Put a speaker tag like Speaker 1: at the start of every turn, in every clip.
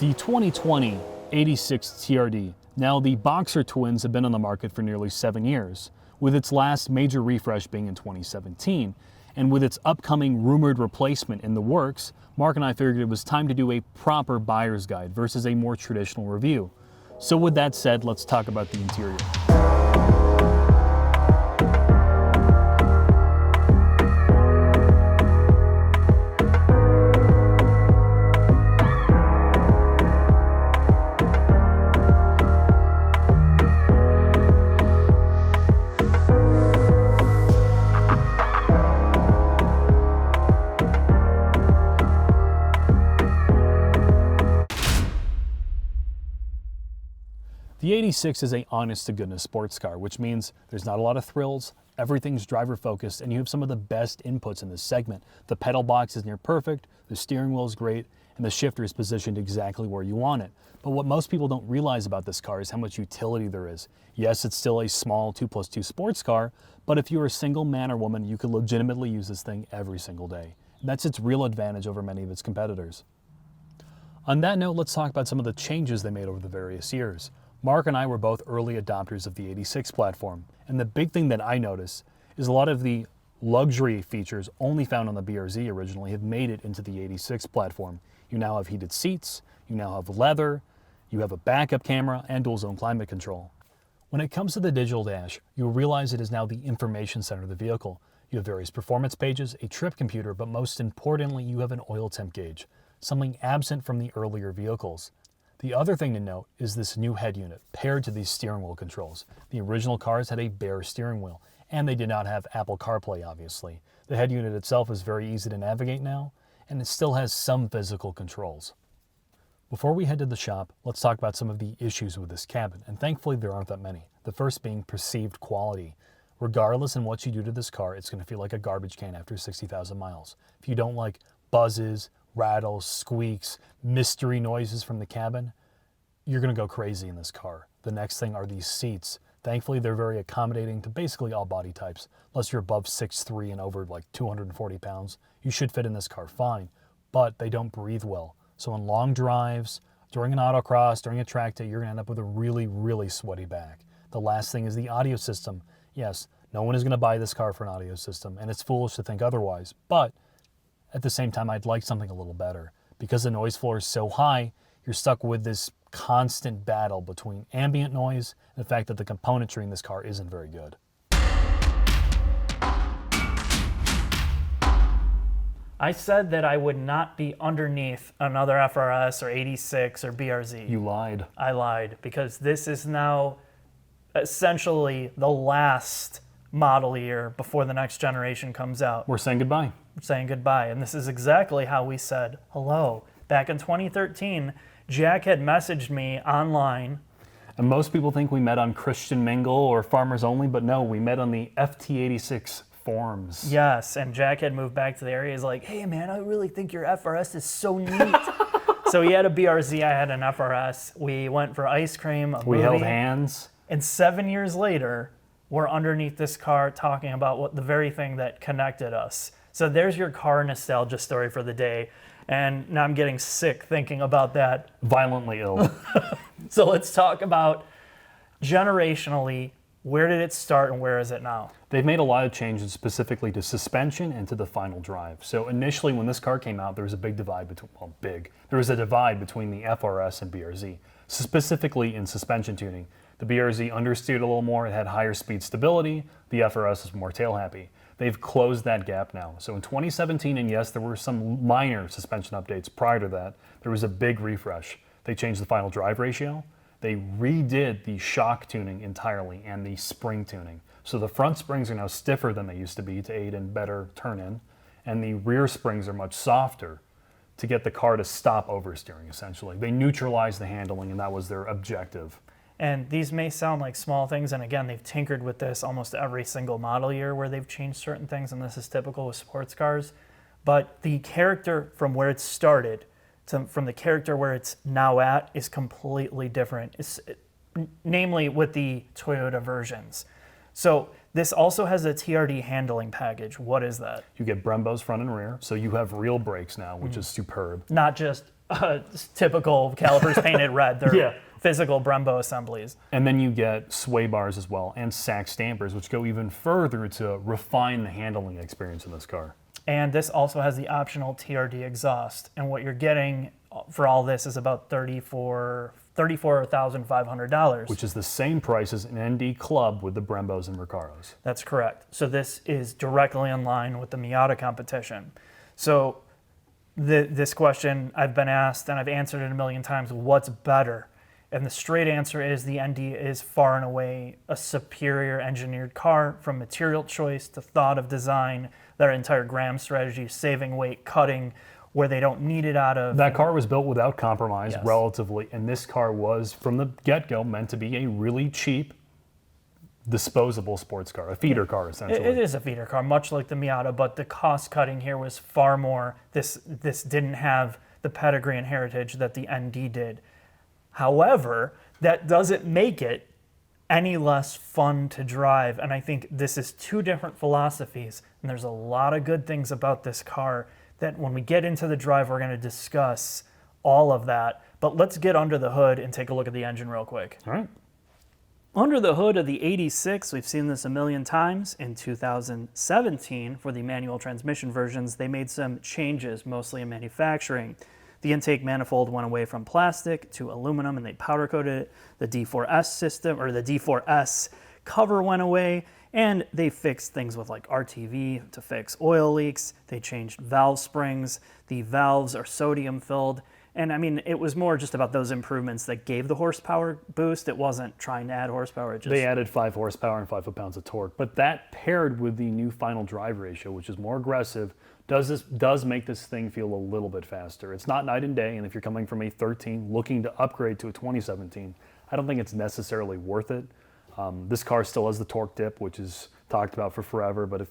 Speaker 1: The 2020 86 TRD. Now, the Boxer twins have been on the market for nearly 7 years, with its last major refresh being in 2017. And with its upcoming rumored replacement in the works, Mark and I figured it was time to do a proper buyer's guide versus a more traditional review. So with that said, let's talk about the interior. The 86 is a honest-to-goodness sports car, which means there's not a lot of thrills, everything's driver-focused, and you have some of the best inputs in this segment. The pedal box is near perfect, the steering wheel is great, and the shifter is positioned exactly where you want it. But what most people don't realize about this car is how much utility there is. Yes, it's still a small 2+2 sports car, but if you're a single man or woman, you could legitimately use this thing every single day. And that's its real advantage over many of its competitors. On that note, let's talk about some of the changes they made over the various years. Mark and I were both early adopters of the 86 platform, and the big thing that I noticed is a lot of the luxury features only found on the BRZ originally have made it into the 86 platform. You now have heated seats, you now have leather, you have a backup camera, and dual zone climate control. When it comes to the digital dash, you'll realize it is now the information center of the vehicle. You have various performance pages, a trip computer, but most importantly, you have an oil temp gauge, something absent from the earlier vehicles. The other thing to note is this new head unit paired to these steering wheel controls. The original cars had a bare steering wheel, and they did not have Apple CarPlay, obviously. The head unit itself is very easy to navigate now, and it still has some physical controls. Before we head to the shop, let's talk about some of the issues with this cabin, and thankfully there aren't that many. The first being perceived quality. Regardless in what you do to this car, it's going to feel like a garbage can after 60,000 miles. If you don't like buzzes, rattles, squeaks, mystery noises from the cabin, you're going to go crazy in this car. The next thing are these seats. Thankfully, they're very accommodating to basically all body types. Unless you're above 6'3" and over like 240 pounds, you should fit in this car fine, but they don't breathe well. So on long drives, during an autocross, during a track day, you're going to end up with a really, really sweaty back. The last thing is the audio system. Yes, no one is going to buy this car for an audio system, and it's foolish to think otherwise, but at the same time, I'd like something a little better. Because the noise floor is so high, you're stuck with this constant battle between ambient noise and the fact that the componentry in this car isn't very good.
Speaker 2: I said that I would not be underneath another FRS or 86 or BRZ.
Speaker 1: You lied.
Speaker 2: I lied, because this is now essentially the last model year before the next generation comes out.
Speaker 1: We're saying goodbye.
Speaker 2: Saying goodbye. And this is exactly how we said hello. Back in 2013, Jack had messaged me online.
Speaker 1: And most people think we met on Christian Mingle or Farmers Only, but no, we met on the FT86 forums.
Speaker 2: Yes, and Jack had moved back to the area. He's like, hey man, I really think your FRS is so neat. So he had a BRZ, I had an FRS. We went for ice cream, a
Speaker 1: We
Speaker 2: movie,
Speaker 1: held hands.
Speaker 2: and 7 years later, we're underneath this car talking about the very thing that connected us. So there's your car nostalgia story for the day. And now I'm getting sick thinking about that.
Speaker 1: Violently ill.
Speaker 2: So let's talk about generationally, where did it start and where is it now?
Speaker 1: They've made a lot of changes specifically to suspension and to the final drive. So initially when this car came out, there was a big divide between, there was a divide between the FRS and BRZ, specifically in suspension tuning. The BRZ understeered a little more, it had higher speed stability, the FRS is more tail happy. They've closed that gap now. So in 2017, and yes, there were some minor suspension updates prior to that, there was a big refresh. They changed the final drive ratio. They redid the shock tuning entirely and the spring tuning. So the front springs are now stiffer than they used to be to aid in better turn-in, and the rear springs are much softer to get the car to stop oversteering, essentially. They neutralized the handling, and that was their objective.
Speaker 2: And these may sound like small things, and again, they've tinkered with this almost every single model year where they've changed certain things, and this is typical with sports cars. But the character from where it started from the character where it's now at is completely different, namely with the Toyota versions. So this also has a TRD Handling Package. What is that?
Speaker 1: You get Brembos front and rear, so you have real brakes now, which is superb.
Speaker 2: Not just typical calipers painted red. They're
Speaker 1: Yeah.
Speaker 2: physical Brembo assemblies.
Speaker 1: And then you get sway bars as well and sack stampers, which go even further to refine the handling experience in this car.
Speaker 2: And this also has the optional TRD exhaust. And what you're getting for all this is about $34,500.
Speaker 1: Which is the same price as an ND Club with the Brembos and Recaros.
Speaker 2: That's correct. So this is directly in line with the Miata competition. So this question I've been asked and I've answered it a million times, what's better? And the straight answer is the ND is far and away a superior engineered car, from material choice to thought of design, their entire gram strategy, saving weight, cutting where they don't need it out of.
Speaker 1: That car was built without compromise,
Speaker 2: Yes.
Speaker 1: relatively, and this car was, from the get-go, meant to be a really cheap, disposable sports car, a feeder car, essentially.
Speaker 2: It is a feeder car, much like the Miata, but the cost cutting here was far more. This didn't have the pedigree and heritage that the ND did. However, that doesn't make it any less fun to drive, and I think this is two different philosophies, and there's a lot of good things about this car that when we get into the drive, we're going to discuss all of that. But let's get under the hood and take a look at the engine real quick.
Speaker 1: All right.
Speaker 2: Under the hood of the 86, we've seen this a million times. In 2017, for the manual transmission versions, they made some changes, mostly in manufacturing. The intake manifold went away from plastic to aluminum, and they powder coated it. The D4S system, or the D4S cover, went away, and they fixed things with like RTV to fix oil leaks. They changed valve springs. The valves are sodium filled. And I mean, it was more just about those improvements that gave the horsepower boost. It wasn't trying to add horsepower. It just...
Speaker 1: They added 5 horsepower and 5 foot-pounds of torque, but that paired with the new final drive ratio, which is more aggressive, does make this thing feel a little bit faster. It's not night and day, and if you're coming from a 13 looking to upgrade to a 2017, I don't think it's necessarily worth it. This car still has the torque dip, which is talked about for forever, but if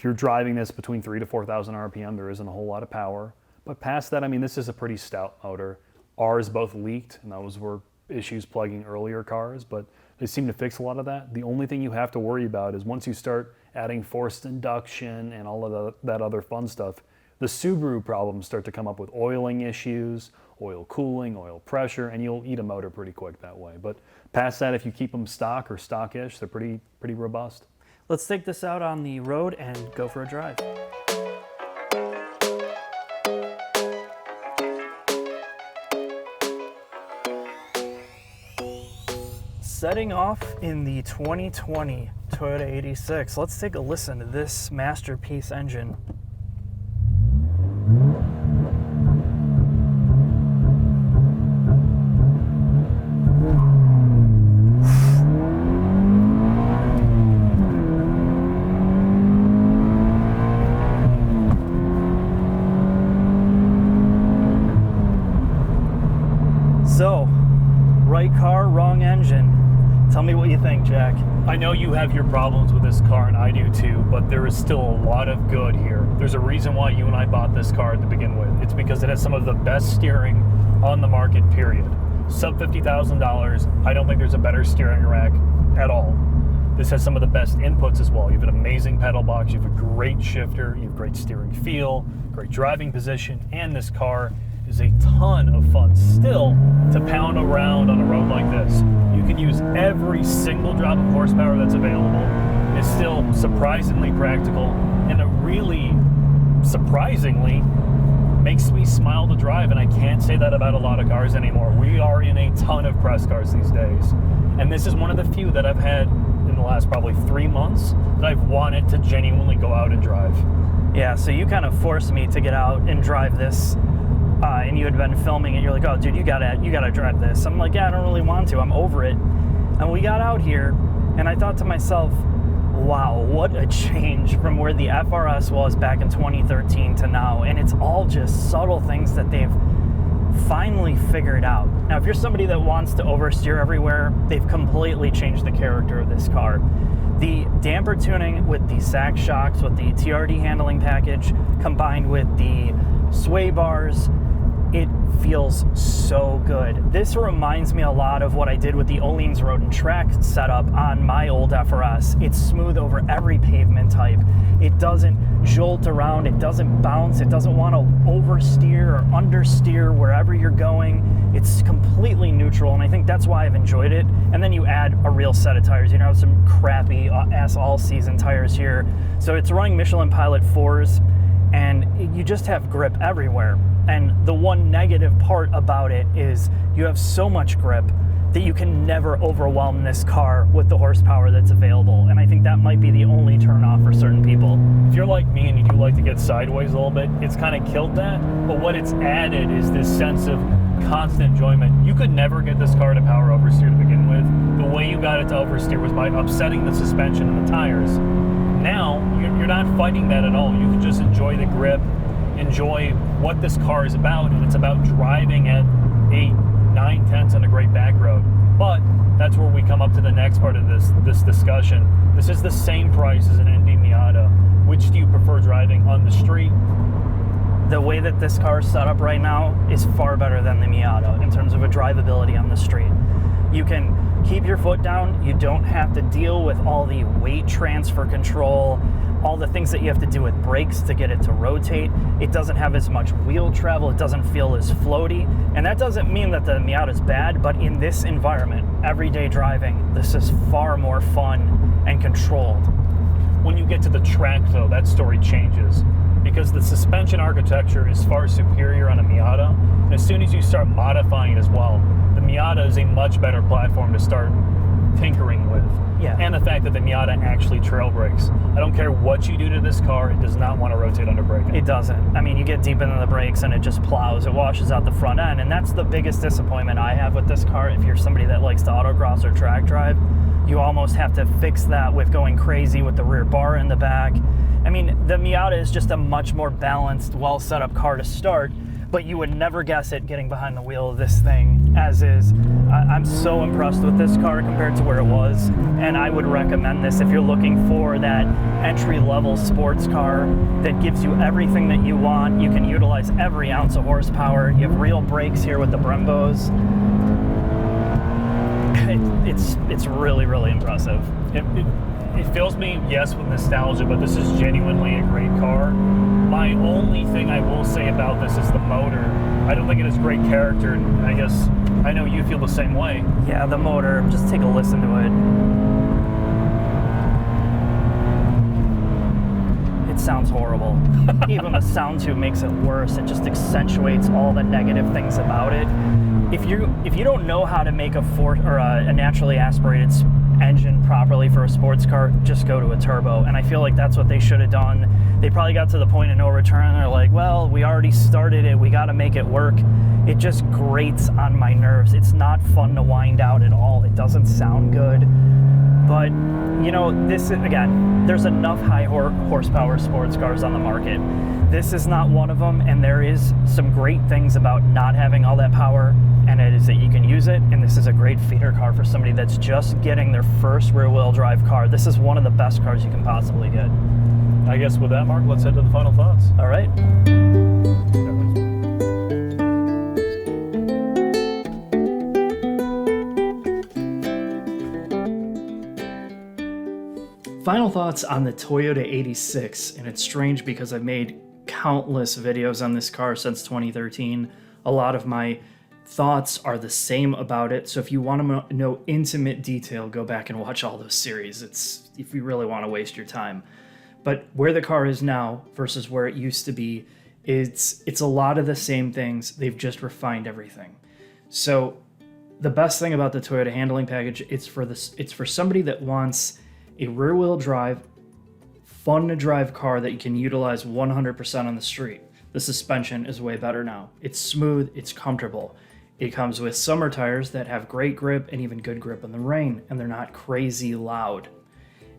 Speaker 1: you're driving this between 3,000 to 4,000 RPM, there isn't a whole lot of power. But past that, I mean, this is a pretty stout motor. Ours both leaked, and those were issues plaguing earlier cars, but they seem to fix a lot of that. The only thing you have to worry about is once you start adding forced induction and all of that other fun stuff, the Subaru problems start to come up with oiling issues, oil cooling, oil pressure, and you'll eat a motor pretty quick that way. But past that, if you keep them stock or stockish, they're pretty robust.
Speaker 2: Let's take this out on the road and go for a drive. Setting off in the 2020 Toyota 86, let's take a listen to this masterpiece engine. So, right car, wrong engine. Tell me what you think, Jack.
Speaker 1: I know you have your problems with this car, and I do too, but there is still a lot of good here. There's a reason why you and I bought this car to begin with. It's because it has some of the best steering on the market, period. Sub $50,000, I don't think there's a better steering rack at all. This has some of the best inputs as well. You have an amazing pedal box, you have a great shifter, you have great steering feel, great driving position, and this car is a ton of fun still to pound around on a road like this. You can use every single drop of horsepower that's available. It's still surprisingly practical, and it really surprisingly makes me smile to drive, and I can't say that about a lot of cars anymore. We are in a ton of press cars these days, and this is one of the few that I've had in the last probably 3 months that I've wanted to genuinely go out and drive.
Speaker 2: Yeah, so you kind of forced me to get out and drive this. And you had been filming it, you're like, oh dude, you gotta drive this. I'm like, yeah, I don't really want to, I'm over it. And we got out here, and I thought to myself, wow, what a change from where the FRS was back in 2013 to now. And it's all just subtle things that they've finally figured out. Now, if you're somebody that wants to oversteer everywhere, they've completely changed the character of this car. The damper tuning with the sack shocks, with the TRD handling package, combined with the sway bars, it feels so good. This reminds me a lot of what I did with the Öhlins Road and Track setup on my old FRS. It's smooth over every pavement type. It doesn't jolt around, it doesn't bounce, it doesn't want to oversteer or understeer wherever you're going. It's completely neutral, and I think that's why I've enjoyed it. And then you add a real set of tires. You know, some crappy ass all-season tires here. So it's running Michelin Pilot 4s, and you just have grip everywhere. And the one negative part about it is you have so much grip that you can never overwhelm this car with the horsepower that's available. And I think that might be the only turnoff for certain people.
Speaker 1: If you're like me and you do like to get sideways a little bit, it's kind of killed that. But what it's added is this sense of constant enjoyment. You could never get this car to power oversteer to begin with. The way you got it to oversteer was by upsetting the suspension and the tires. Now, you're not fighting that at all. You can just enjoy the grip, enjoy what this car is about, and it's about driving at 8, 9 tenths on a great back road. But that's where we come up to the next part of this discussion. This is the same price as an ND Miata. Which do you prefer driving on the street?
Speaker 2: The way that this car is set up right now is far better than the Miata in terms of a drivability on the street. You can keep your foot down. You don't have to deal with all the weight transfer control, all the things that you have to do with brakes to get it to rotate. It doesn't have as much wheel travel. It doesn't feel as floaty. And that doesn't mean that the Miata is bad, but in this environment, everyday driving, this is far more fun and controlled.
Speaker 1: When you get to the track, though, that story changes, because the suspension architecture is far superior on a Miata. And as soon as you start modifying it as well, the Miata is a much better platform to start tinkering with.
Speaker 2: Yeah.
Speaker 1: And the fact that the Miata actually trail brakes. I don't care what you do to this car, it does not want to rotate under braking.
Speaker 2: It doesn't. I mean, you get deep into the brakes and it just plows. It washes out the front end. And that's the biggest disappointment I have with this car. If you're somebody that likes to autocross or track drive, you almost have to fix that with going crazy with the rear bar in the back. I mean, the Miata is just a much more balanced, well set up car to start, but you would never guess it getting behind the wheel of this thing as is. I'm so impressed with this car compared to where it was, and I would recommend this if you're looking for that entry-level sports car that gives you everything that you want. You can utilize every ounce of horsepower. You have real brakes here with the Brembos. It's really, really impressive.
Speaker 1: It fills me, yes, with nostalgia, but this is genuinely a great car. My only thing I will say about this is the motor. I don't think it has great character, and I guess I know you feel the same way.
Speaker 2: Yeah, the motor, just take a listen to it. It sounds horrible. Even the sound tube makes it worse. It just accentuates all the negative things about it. If you don't know how to make a naturally aspirated engine properly for a sports car, just go to a turbo. And I feel like that's what they should have done. They probably got to the point of no return and they're like, well, we already started it, we got to make it work. It just grates on my nerves. It's not fun to wind out at all. It doesn't sound good. But you know, this is, again, there's enough high horsepower sports cars on the market. This is not one of them, and there is some great things about not having all that power, and it is that you can use it, and this is a great feeder car for somebody that's just getting their first rear-wheel drive car. This is one of the best cars you can possibly get.
Speaker 1: I guess with that, Mark, let's head to the final thoughts.
Speaker 2: All right. Final thoughts on the Toyota 86, and it's strange because I've made countless videos on this car since 2013. A lot of my thoughts are the same about it, so if you want to know intimate detail, go back and watch all those series. It's if you really want to waste your time. But where the car is now versus where it used to be, it's a lot of the same things. They've just refined everything. So the best thing about the Toyota Handling Package, it's for somebody that wants a rear-wheel drive, fun-to-drive car that you can utilize 100% on the street. The suspension is way better now. It's smooth, it's comfortable. It comes with summer tires that have great grip and even good grip in the rain, and they're not crazy loud.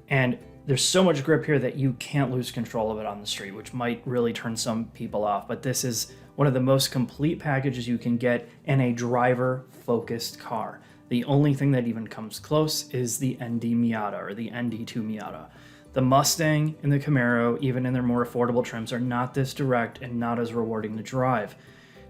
Speaker 2: And there's so much grip here that you can't lose control of it on the street, which might really turn some people off. But this is one of the most complete packages you can get in a driver-focused car. The only thing that even comes close is the ND Miata or the ND2 Miata. The Mustang and the Camaro, even in their more affordable trims, are not this direct and not as rewarding to drive.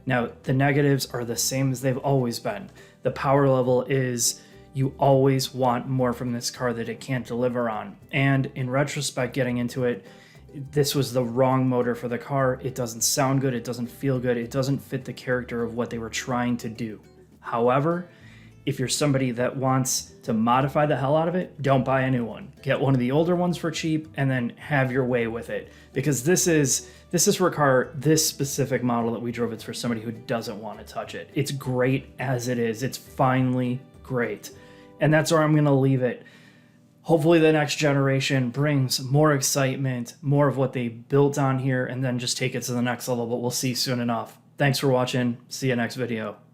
Speaker 2: Now, the negatives are the same as they've always been. The power level is, you always want more from this car that it can't deliver on. And in retrospect, getting into it, this was the wrong motor for the car. It doesn't sound good. It doesn't feel good. It doesn't fit the character of what they were trying to do. However, if you're somebody that wants to modify the hell out of it, don't buy a new one. Get one of the older ones for cheap and then have your way with it. Because this is for a car, this specific model that we drove, it's for somebody who doesn't want to touch it. It's great as it is. It's finally great. And that's where I'm going to leave it. Hopefully the next generation brings more excitement, more of what they built on here, and then just take it to the next level, but we'll see soon enough. Thanks for watching. See you next video.